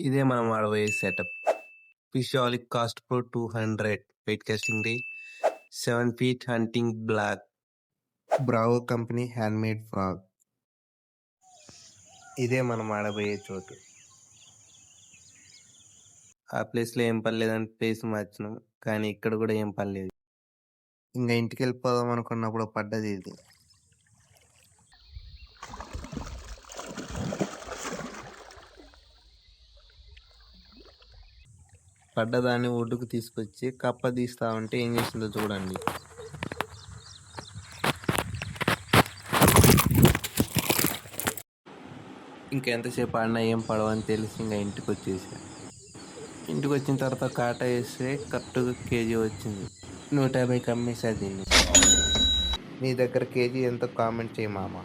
ఇదే మనం వాడబోయే setup. Fishalic cast pro 200 weight casting డే 7 feet hunting black bravo company handmade frog. ఇదే మనం ఆడబోయే చోటు. ఆ ప్లేస్లో ఏం పర్లేదని ప్లేస్ మార్చినాం, కానీ ఇక్కడ కూడా ఏం పర్లేదు. ఇంకా ఇంటికి వెళ్ళిపోదాం అనుకున్నప్పుడు పడ్డది ఇది. పడ్డదాన్ని ఒడ్డుకు తీసుకొచ్చి కప్ప తీస్తా ఉంటే ఏం చేసిందో చూడండి. ఇంకెంతసేపు ఆడినా ఏం పడవని తెలిసి ఇంకా ఇంటికి వచ్చేసా. ఇంటికి వచ్చిన తర్వాత కాటా వేస్తే కరెక్ట్గా కేజీ వచ్చింది. 150కి అమ్మేసా దీన్ని. నీ దగ్గర కేజీ ఎంతో కామెంట్ చేయి మామ.